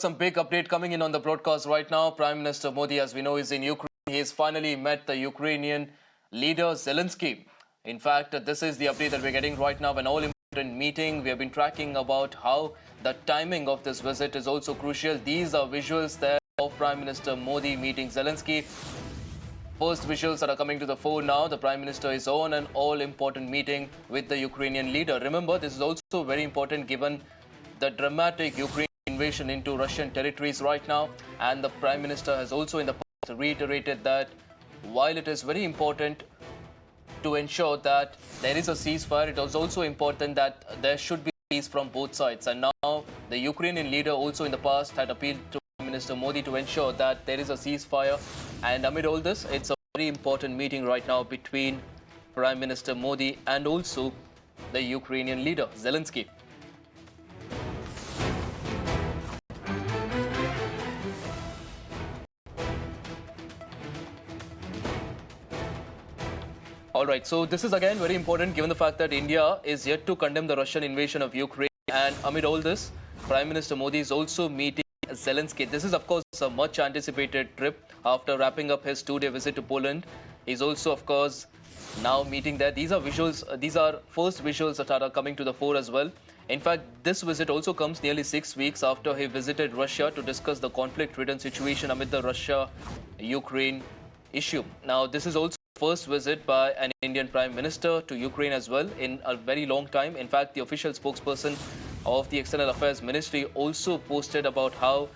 Some big update coming in on the broadcast right now. Prime Minister Modi, as we know, is in Ukraine. He has finally met the Ukrainian leader Zelensky. In fact, this is the update that we're getting right now. An all-important meeting. We have been tracking about how the timing of this visit is also crucial. These are visuals there of Prime Minister Modi meeting Zelensky. First visuals that are coming to the fore now. The Prime Minister is on an all-important meeting with the Ukrainian leader. Remember, this is also very important given the dramatic Ukraine invasion into Russian territories right now, and the Prime Minister has also in the past reiterated that while it is very important to ensure that there is a ceasefire, it is also important that there should be peace from both sides. And now the Ukrainian leader also in the past had appealed to Prime Minister Modi to ensure that there is a ceasefire. And amid all this, it's a very important meeting right now between Prime Minister Modi and also the Ukrainian leader Zelensky. All right, so this is again very important given the fact that India is yet to condemn the Russian invasion of Ukraine. And amid all this, Prime Minister Modi is also meeting Zelensky. This is, of course, a much anticipated trip after wrapping up his two-day visit to Poland. He's also, of course, now meeting there. These are visuals. These are first visuals that are coming to the fore as well. In fact, this visit also comes nearly 6 weeks after he visited Russia to discuss the conflict-ridden situation amid the Russia-Ukraine issue. Now, this is also first visit by an Indian Prime Minister to Ukraine as well in a very long time. In fact, the official spokesperson of the External Affairs Ministry also posted about how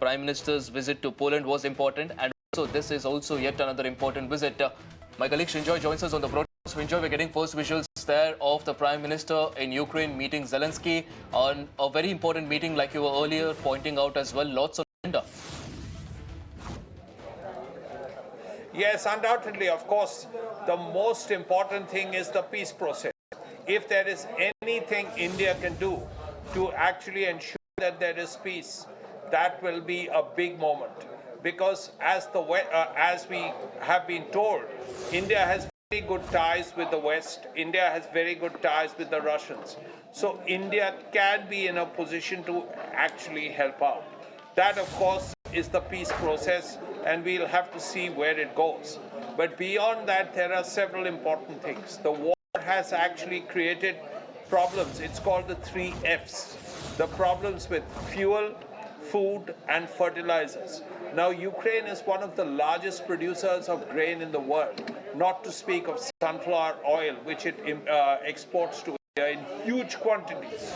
Prime Minister's visit to Poland was important, and also this is also yet another important visit. My colleague Srinjoy joins us on the broadcast. Srinjoy, we're getting first visuals there of the Prime Minister in Ukraine meeting Zelensky on a very important meeting like you were earlier pointing out as well. Lots on agenda. Yes, undoubtedly. Of course, the most important thing is the peace process. If there is anything India can do to actually ensure that there is peace, that will be a big moment. Because as we have been told, India has very good ties with the West. India has very good ties with the Russians. So India can be in a position to actually help out. That, of course, is the peace process, and we'll have to see where it goes. But beyond that, there are several important things. The war has actually created problems. It's called the 3 Fs. The problems with fuel, food, and fertilizers. Now, Ukraine is one of the largest producers of grain in the world, not to speak of sunflower oil, which it exports to in huge quantities.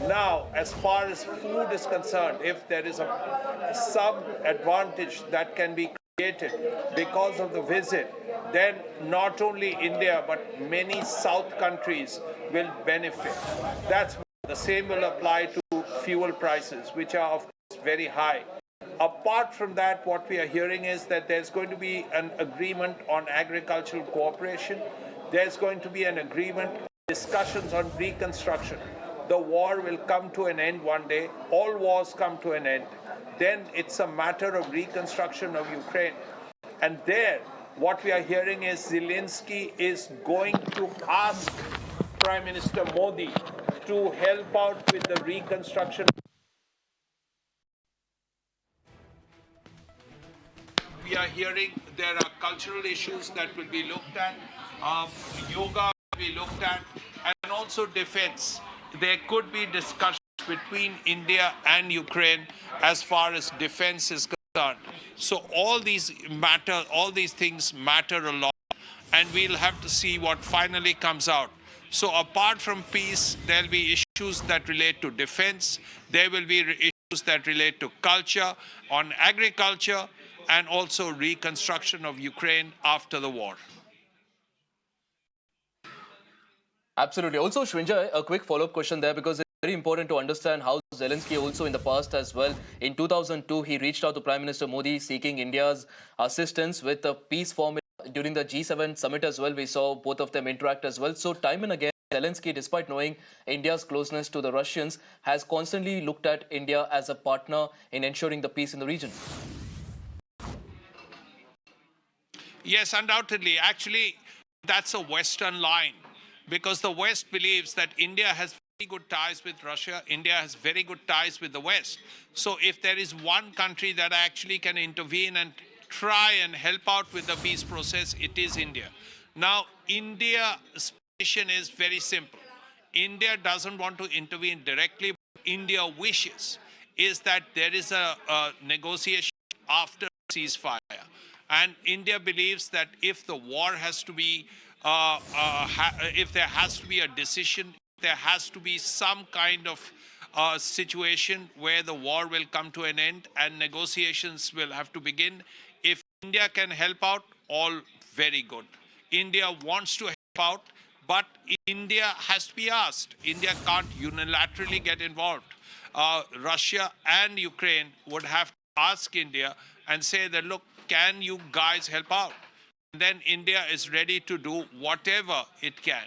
Now, as far as food is concerned, if there is some advantage that can be created because of the visit, then not only India but many South countries will benefit. That's the same will apply to fuel prices, which are of course very high. Apart from that, what we are hearing is that there's going to be an agreement on agricultural cooperation. There's going to be an agreement, discussions on reconstruction. The war will come to an end one day. All wars come to an end. Then it's a matter of reconstruction of Ukraine. And there, what we are hearing is Zelensky is going to ask Prime Minister Modi to help out with the reconstruction. We are hearing there are cultural issues that will be looked at, yoga will be looked at, and also defense. There could be discussions between India and Ukraine as far as defense is concerned. So all these things matter a lot, and we'll have to see what finally comes out. So apart from peace, there'll be issues that relate to defense. There will be issues that relate to culture, on agriculture, and also reconstruction of Ukraine after the war. Absolutely. Also, Shrinjoy, a quick follow-up question there because it's very important to understand how Zelensky also in the past as well. In 2002, he reached out to Prime Minister Modi seeking India's assistance with a peace formula during the G7 summit as well. We saw both of them interact as well. So time and again, Zelensky, despite knowing India's closeness to the Russians, has constantly looked at India as a partner in ensuring the peace in the region. Yes, undoubtedly. Actually, that's a Western line, because the West believes that India has very good ties with Russia. India has very good ties with the West. So if there is one country that actually can intervene and try and help out with the peace process, it is India. Now, India's position is very simple. India doesn't want to intervene directly. What India wishes is that there is a negotiation after ceasefire. And India believes that if the war has to be, if there has to be a decision, there has to be some kind of situation where the war will come to an end and negotiations will have to begin. If India can help out, all very good. India wants to help out, but India has to be asked. India can't unilaterally get involved. Russia and Ukraine would have to ask India and say that, look, can you guys help out? And then India is ready to do whatever it can.